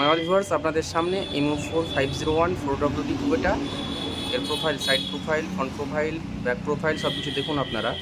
মাই viewers, আপনাদের সামনে MO4501 4WD কুবেটা। এর profile, side profile, front profile, back profile সব কিছু দেখুন আপনারা।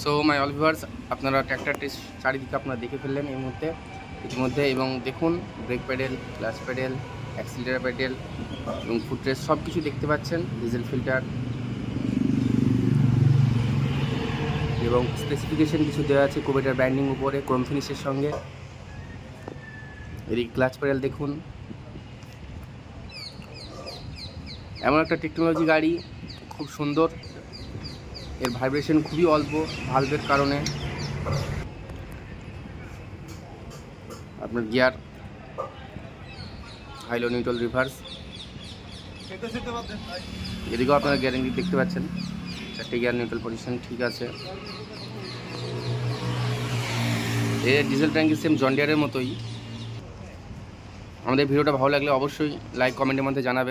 সো মাই অল ভিউয়ার্স, আপনারা ট্র্যাক্টরটি চারিদিকে আপনারা দেখে ফেললেন এই মুহূর্তে ইতিমধ্যে, এবং দেখুন brake pedal, clutch pedal, accelerator pedal এবং ফুটরেস্ট সব কিছু দেখতে পাচ্ছেন। ডিজেল ফিল্টার এবং স্পেসিফিকেশন কিছু দেওয়া আছে কুবেটার ব্র্যান্ডিং উপরে ক্রোম ফিনিশের সঙ্গে। এই ক্লাচ প্যাডেল দেখুন, এমন একটা টেকনোলজি গাড়ি, খুব সুন্দর। এর ভাইব্রেশন খুবই অল্প ভালভের কারণে। আপনার গিয়ার হাইলো নিউট্রাল রিভার্স, এদিকেও আপনারা গ্যারেন্টি দেখতে পাচ্ছেন। চারটে গিয়ার নিউট্রাল পজিশন ঠিক আছে। এর ডিজেল ট্যাঙ্কি সেম জন ডিয়ারের মতোই। আমাদের ভিডিওটা ভালো লাগলে অবশ্যই লাইক কমেন্টের মধ্যে জানাবেন।